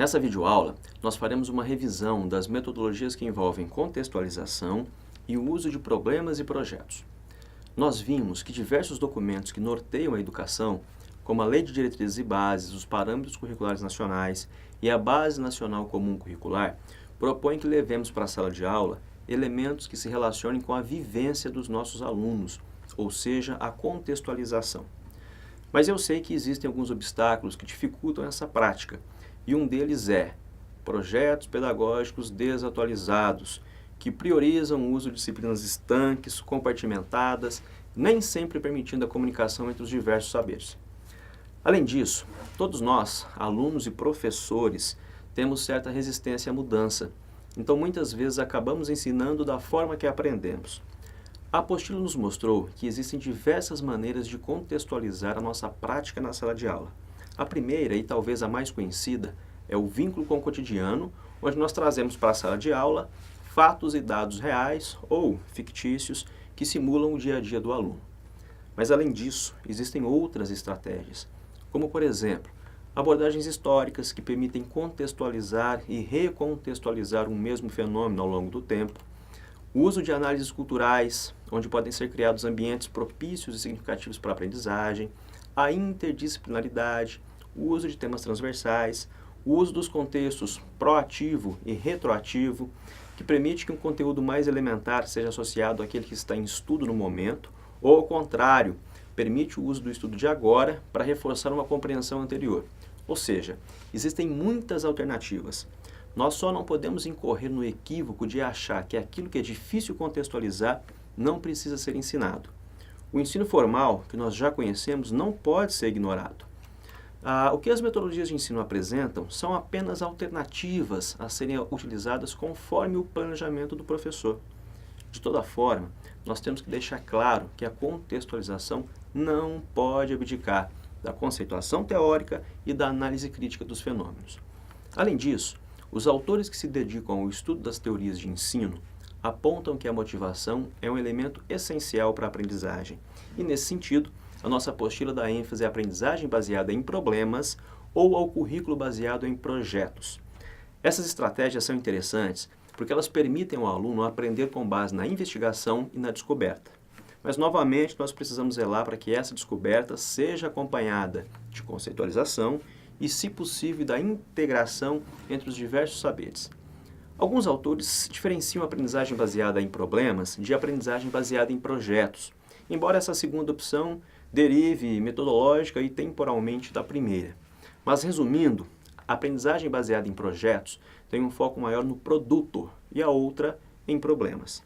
Nessa videoaula, nós faremos uma revisão das metodologias que envolvem contextualização e o uso de problemas e projetos. Nós vimos que diversos documentos que norteiam a educação, como a Lei de Diretrizes e Bases, os Parâmetros Curriculares Nacionais e a Base Nacional Comum Curricular, propõem que levemos para a sala de aula elementos que se relacionem com a vivência dos nossos alunos, ou seja, a contextualização. Mas eu sei que existem alguns obstáculos que dificultam essa prática, e um deles é projetos pedagógicos desatualizados, que priorizam o uso de disciplinas estanques, compartimentadas, nem sempre permitindo a comunicação entre os diversos saberes. Além disso, todos nós, alunos e professores, temos certa resistência à mudança, então muitas vezes acabamos ensinando da forma que aprendemos. A apostila nos mostrou que existem diversas maneiras de contextualizar a nossa prática na sala de aula. A primeira, e talvez a mais conhecida, é o vínculo com o cotidiano, onde nós trazemos para a sala de aula fatos e dados reais ou fictícios que simulam o dia a dia do aluno. Mas além disso, existem outras estratégias, como por exemplo, abordagens históricas que permitem contextualizar e recontextualizar um mesmo fenômeno ao longo do tempo, o uso de análises culturais, onde podem ser criados ambientes propícios e significativos para a aprendizagem, a interdisciplinaridade, o uso de temas transversais, o uso dos contextos proativo e retroativo, que permite que um conteúdo mais elementar seja associado àquele que está em estudo no momento, ou ao contrário, permite o uso do estudo de agora para reforçar uma compreensão anterior. Ou seja, existem muitas alternativas. Nós só não podemos incorrer no equívoco de achar que aquilo que é difícil contextualizar não precisa ser ensinado. O ensino formal, que nós já conhecemos, não pode ser ignorado. O que as metodologias de ensino apresentam são apenas alternativas a serem utilizadas conforme o planejamento do professor. De toda forma, nós temos que deixar claro que a contextualização não pode abdicar da conceituação teórica e da análise crítica dos fenômenos. Além disso, os autores que se dedicam ao estudo das teorias de ensino apontam que a motivação é um elemento essencial para a aprendizagem. E, nesse sentido, a nossa apostila dá ênfase à aprendizagem baseada em problemas ou ao currículo baseado em projetos. Essas estratégias são interessantes porque elas permitem ao aluno aprender com base na investigação e na descoberta. Mas, novamente, nós precisamos zelar para que essa descoberta seja acompanhada de conceitualização e, se possível, da integração entre os diversos saberes. Alguns autores diferenciam a aprendizagem baseada em problemas de aprendizagem baseada em projetos, embora essa segunda opção derive metodológica e temporalmente da primeira. Mas, resumindo, a aprendizagem baseada em projetos tem um foco maior no produto e a outra em problemas.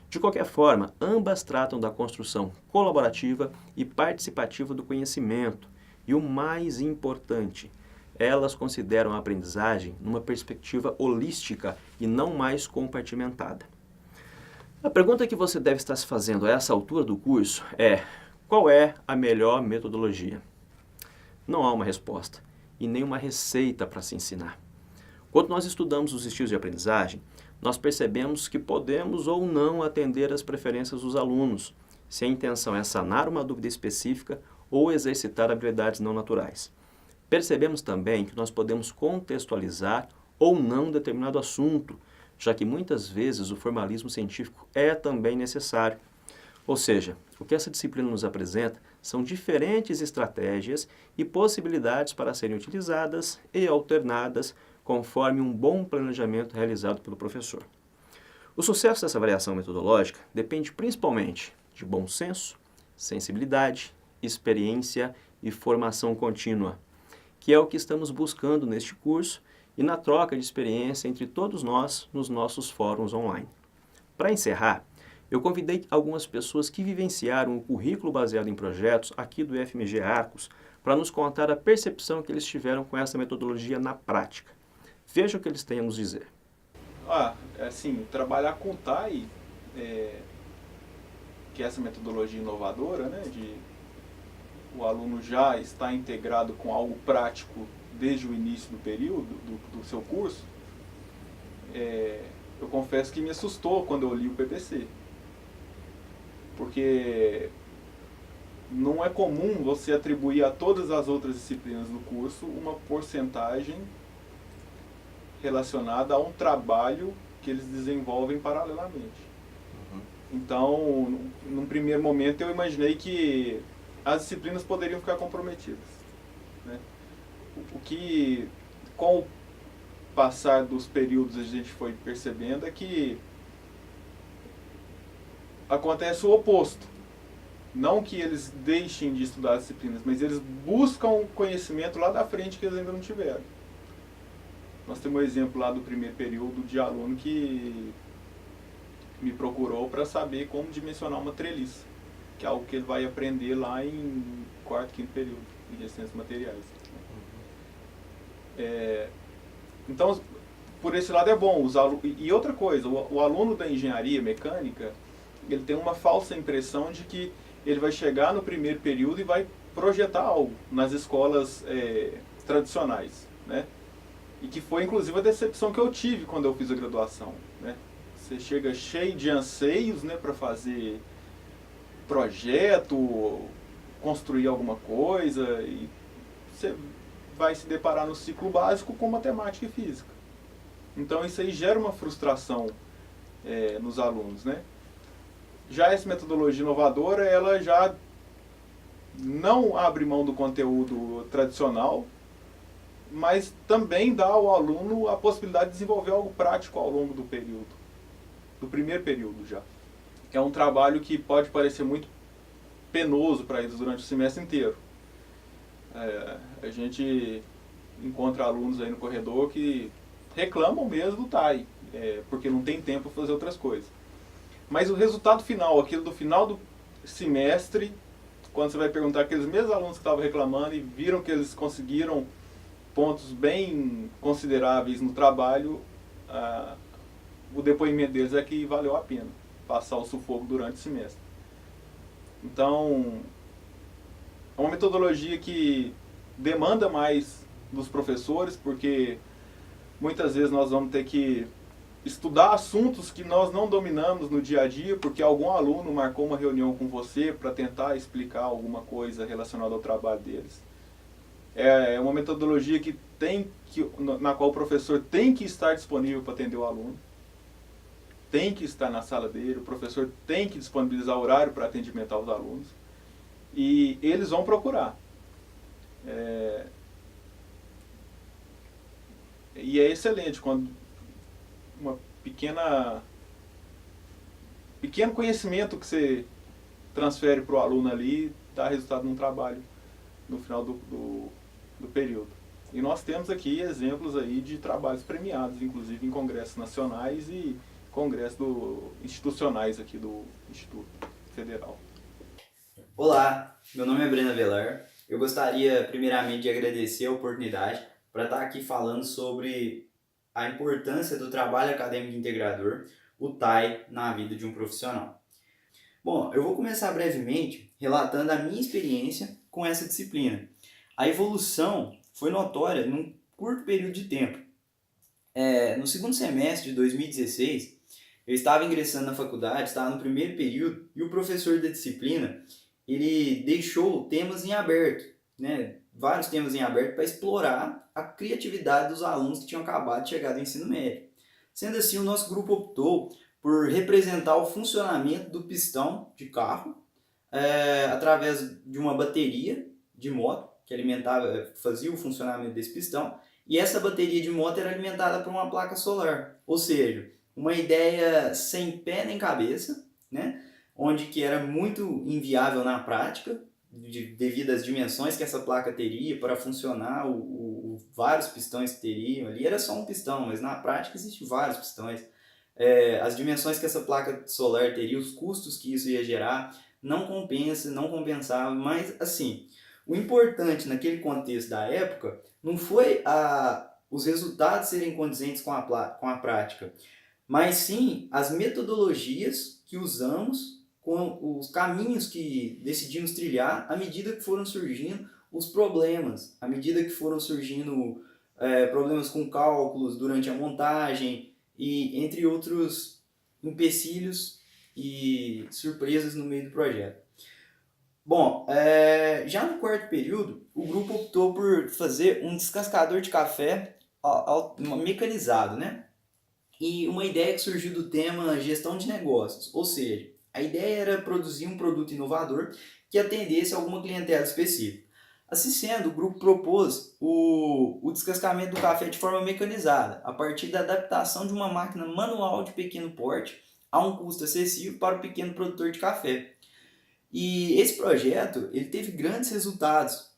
De qualquer forma, ambas tratam da construção colaborativa e participativa do conhecimento e, o mais importante, elas consideram a aprendizagem numa perspectiva holística e não mais compartimentada. A pergunta que você deve estar se fazendo a essa altura do curso é: qual é a melhor metodologia? Não há uma resposta e nem uma receita para se ensinar. Quando nós estudamos os estilos de aprendizagem, nós percebemos que podemos ou não atender às preferências dos alunos, se a intenção é sanar uma dúvida específica ou exercitar habilidades não naturais. Percebemos também que nós podemos contextualizar ou não determinado assunto, já que muitas vezes o formalismo científico é também necessário. Ou seja, o que essa disciplina nos apresenta são diferentes estratégias e possibilidades para serem utilizadas e alternadas conforme um bom planejamento realizado pelo professor. O sucesso dessa variação metodológica depende principalmente de bom senso, sensibilidade, experiência e formação contínua, que é o que estamos buscando neste curso e na troca de experiência entre todos nós nos nossos fóruns online. Para encerrar, eu convidei algumas pessoas que vivenciaram o currículo baseado em projetos aqui do FMG Arcos para nos contar a percepção que eles tiveram com essa metodologia na prática. Veja o que eles têm a nos dizer. Trabalhar com o TAI, que é essa metodologia inovadora, né, de o aluno já está integrado com algo prático desde o início do período, do seu curso, eu confesso que me assustou quando eu li o PPC. Porque não é comum você atribuir a todas as outras disciplinas do curso uma porcentagem relacionada a um trabalho que eles desenvolvem paralelamente. Então, num primeiro momento, eu imaginei que as disciplinas poderiam ficar comprometidas, né? O que, com o passar dos períodos, a gente foi percebendo é que acontece o oposto. Não que eles deixem de estudar as disciplinas, mas eles buscam conhecimento lá da frente que eles ainda não tiveram. Nós temos um exemplo lá do primeiro período de aluno que me procurou para saber como dimensionar uma treliça, que é algo que ele vai aprender lá em quarto, quinto período, em resistências materiais. Então, por esse lado é bom. E outra coisa, o aluno da engenharia mecânica, ele tem uma falsa impressão de que ele vai chegar no primeiro período e vai projetar algo nas escolas tradicionais, né? E que foi inclusive a decepção que eu tive quando eu fiz a graduação, né? Você chega cheio de anseios, né, para fazer projeto, construir alguma coisa, e você vai se deparar no ciclo básico com matemática e física. Então isso aí gera uma frustração nos alunos, né? Já essa metodologia inovadora, ela já não abre mão do conteúdo tradicional, mas também dá ao aluno a possibilidade de desenvolver algo prático ao longo do período, do primeiro período já. Que é um trabalho que pode parecer muito penoso para eles durante o semestre inteiro. A gente encontra alunos aí no corredor que reclamam mesmo do TAI, porque não tem tempo para fazer outras coisas. Mas o resultado final, aquilo do final do semestre, quando você vai perguntar aqueles mesmos alunos que estavam reclamando e viram que eles conseguiram pontos bem consideráveis no trabalho, o depoimento deles é que valeu a pena passar o sufoco durante o semestre. Então, é uma metodologia que demanda mais dos professores, porque muitas vezes nós vamos ter que estudar assuntos que nós não dominamos no dia a dia, porque algum aluno marcou uma reunião com você para tentar explicar alguma coisa relacionada ao trabalho deles. É uma metodologia na qual o professor tem que estar disponível para atender o aluno, tem que estar na sala dele, o professor tem que disponibilizar horário para atendimento aos alunos, e eles vão procurar. E é excelente quando uma pequeno conhecimento que você transfere para o aluno ali dá resultado num trabalho no final do período. E nós temos aqui exemplos aí de trabalhos premiados, inclusive em congressos nacionais e congressos institucionais aqui do Instituto Federal. Olá, meu nome é Breno Avelar. Eu gostaria primeiramente de agradecer a oportunidade para estar aqui falando sobre a importância do trabalho acadêmico integrador, o TAI, na vida de um profissional. Bom, eu vou começar brevemente relatando a minha experiência com essa disciplina. A evolução foi notória num curto período de tempo. No segundo semestre de 2016, eu estava ingressando na faculdade, estava no primeiro período, e o professor da disciplina, ele deixou temas em aberto, né? Vários temas em aberto para explorar a criatividade dos alunos que tinham acabado de chegar do ensino médio. Sendo assim, o nosso grupo optou por representar o funcionamento do pistão de carro através de uma bateria de moto que fazia o funcionamento desse pistão, e essa bateria de moto era alimentada por uma placa solar, ou seja, uma ideia sem pé nem cabeça, né? Onde que era muito inviável na prática, devido às dimensões que essa placa teria para funcionar, vários pistões que teriam ali. Era só um pistão, mas na prática existem vários pistões. As dimensões que essa placa solar teria, os custos que isso ia gerar, não compensava, mas assim, o importante naquele contexto da época não foi os resultados serem condizentes com a prática, mas sim as metodologias que usamos, com os caminhos que decidimos trilhar à medida que foram surgindo os problemas, à medida que foram surgindo problemas com cálculos durante a montagem e entre outros empecilhos e surpresas no meio do projeto. Bom, já no quarto período, o grupo optou por fazer um descascador de café mecanizado, né? E uma ideia que surgiu do tema gestão de negócios, ou seja, a ideia era produzir um produto inovador que atendesse a alguma clientela específica. Assim sendo, o grupo propôs o descascamento do café de forma mecanizada, a partir da adaptação de uma máquina manual de pequeno porte a um custo acessível para o pequeno produtor de café. E esse projeto ele teve grandes resultados,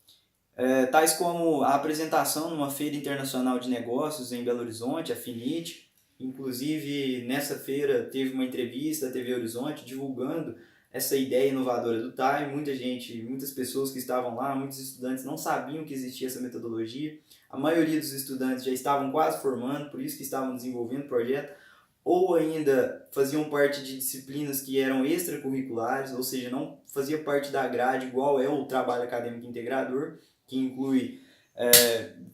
tais como a apresentação numa feira internacional de negócios em Belo Horizonte, a FINIT. Inclusive, nessa feira teve uma entrevista à TV Horizonte divulgando essa ideia inovadora do TAI. Muitas pessoas que estavam lá, muitos estudantes não sabiam que existia essa metodologia. A maioria dos estudantes já estavam quase formando, por isso que estavam desenvolvendo o projeto, ou ainda faziam parte de disciplinas que eram extracurriculares, ou seja, não fazia parte da grade igual é o trabalho acadêmico integrador, que inclui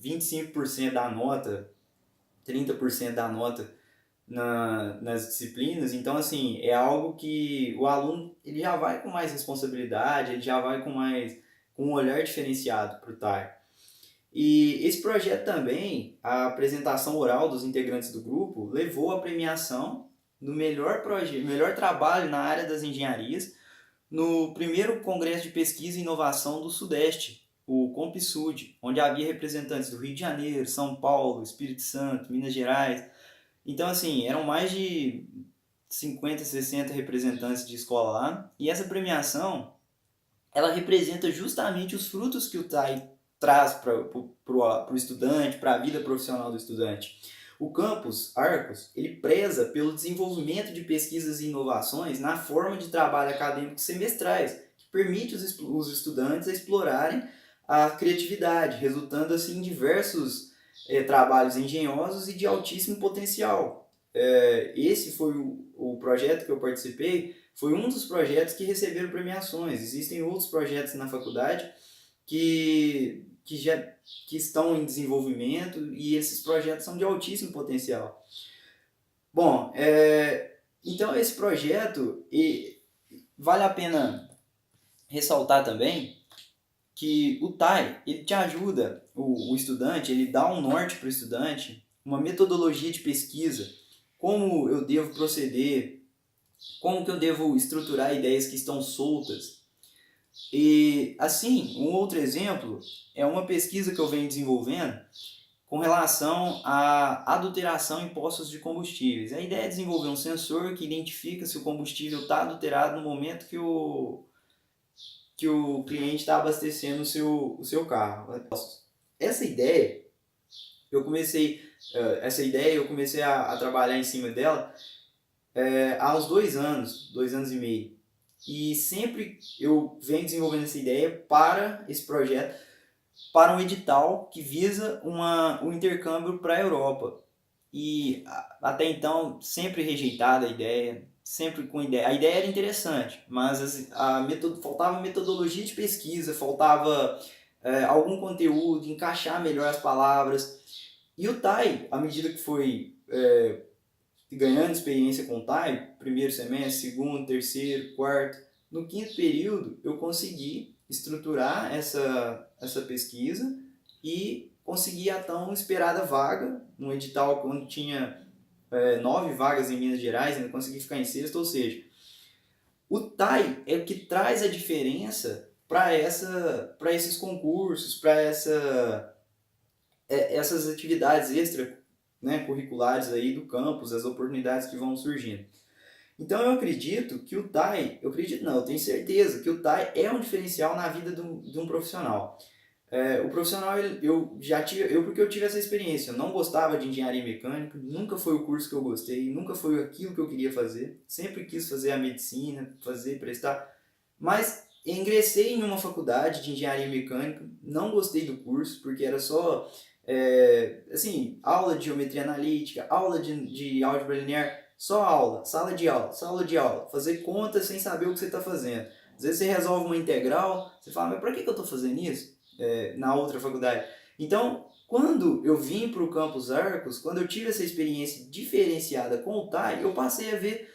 25% da nota, 30% da nota nas disciplinas. Então, assim, é algo que o aluno ele já vai com mais responsabilidade, ele já vai com um olhar diferenciado para o TAI. E esse projeto também, a apresentação oral dos integrantes do grupo, levou à premiação do melhor trabalho na área das engenharias no primeiro Congresso de Pesquisa e Inovação do Sudeste, o CompSud, onde havia representantes do Rio de Janeiro, São Paulo, Espírito Santo, Minas Gerais. Então, assim, eram mais de 50, 60 representantes de escola lá. E essa premiação, ela representa justamente os frutos que o TAI traz para o estudante, para a vida profissional do estudante. O campus Arcos, ele preza pelo desenvolvimento de pesquisas e inovações na forma de trabalho acadêmico semestrais, que permite os estudantes a explorarem a criatividade, resultando assim em diversos trabalhos engenhosos e de altíssimo potencial. Esse foi o projeto que eu participei, foi um dos projetos que receberam premiações. Existem outros projetos na faculdade que estão em desenvolvimento e esses projetos são de altíssimo potencial. Bom, então esse projeto, vale a pena ressaltar também que o TAI ele te ajuda, o estudante, ele dá um norte para o estudante, uma metodologia de pesquisa, como eu devo proceder, como que eu devo estruturar ideias que estão soltas. E assim, um outro exemplo é uma pesquisa que eu venho desenvolvendo com relação à adulteração em postos de combustíveis. A ideia é desenvolver um sensor que identifica se o combustível está adulterado no momento que o cliente está abastecendo o seu carro. Essa ideia, eu comecei a trabalhar em cima dela há uns 2 anos e meio. E sempre eu venho desenvolvendo essa ideia para esse projeto, para um edital que visa um intercâmbio para a Europa. E até então, sempre rejeitada a ideia, sempre com ideia. A ideia era interessante, mas faltava metodologia de pesquisa, faltava algum conteúdo, encaixar melhor as palavras. E o TAI, à medida que foi ganhando experiência com o TAI, primeiro semestre, segundo, terceiro, quarto, no quinto período eu consegui estruturar essa pesquisa e consegui a tão esperada vaga no edital quando tinha 9 vagas em Minas Gerais, ainda consegui ficar em sexto, ou seja, o TAI é o que traz a diferença para esses concursos, para essas atividades extra, né, curriculares aí do campus, as oportunidades que vão surgindo. Então eu acredito que o TAI, eu tenho certeza que o TAI é um diferencial na vida de um profissional. O profissional, porque eu tive essa experiência, eu não gostava de engenharia mecânica, nunca foi o curso que eu gostei, nunca foi aquilo que eu queria fazer, sempre quis fazer a medicina, prestar, mas ingressei em uma faculdade de engenharia mecânica, não gostei do curso, porque era só aula de geometria analítica, aula de álgebra linear, só aula, sala de aula, fazer contas sem saber o que você está fazendo. Às vezes você resolve uma integral, você fala, mas para que eu estou fazendo isso na outra faculdade? Então, quando eu vim para o Campus Arcos, quando eu tive essa experiência diferenciada com o TAI, eu passei a ver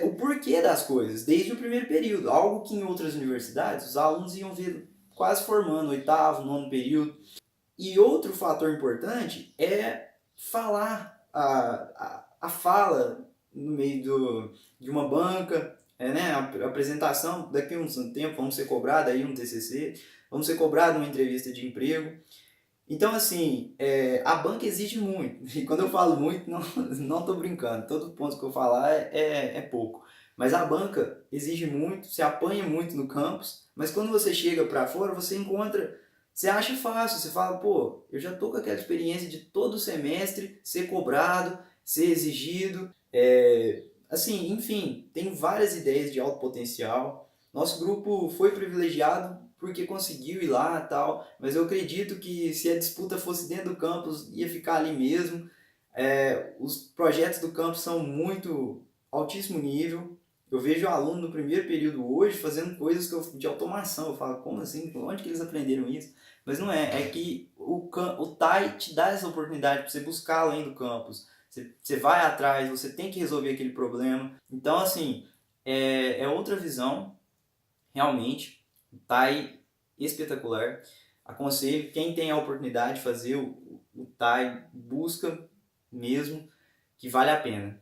o porquê das coisas, desde o primeiro período. Algo que em outras universidades os alunos iam ver quase formando, 8º, 9º período. E outro fator importante é falar a fala no meio de uma banca, né? A apresentação, daqui a um tempo vamos ser cobrados aí um TCC, vamos ser cobrados numa entrevista de emprego. Então, assim, a banca exige muito. E quando eu falo muito, não estou brincando. Todo ponto que eu falar é pouco. Mas a banca exige muito, se apanha muito no campus, mas quando você chega para fora, você encontra, você acha fácil, você fala, pô, eu já tô com aquela experiência de todo semestre ser cobrado, ser exigido, assim, enfim, tem várias ideias de alto potencial. Nosso grupo foi privilegiado porque conseguiu ir lá e tal, mas eu acredito que se a disputa fosse dentro do campus, ia ficar ali mesmo. Os projetos do campus são muito altíssimo nível. Eu vejo aluno no primeiro período hoje fazendo coisas de automação. Eu falo, como assim? Onde que eles aprenderam isso? Mas não é, é que o TAI te dá essa oportunidade para você buscar além do campus. Você vai atrás, você tem que resolver aquele problema. Então, assim, é outra visão, realmente. O TAI espetacular. Aconselho, quem tem a oportunidade de fazer o TAI, busca mesmo, que vale a pena.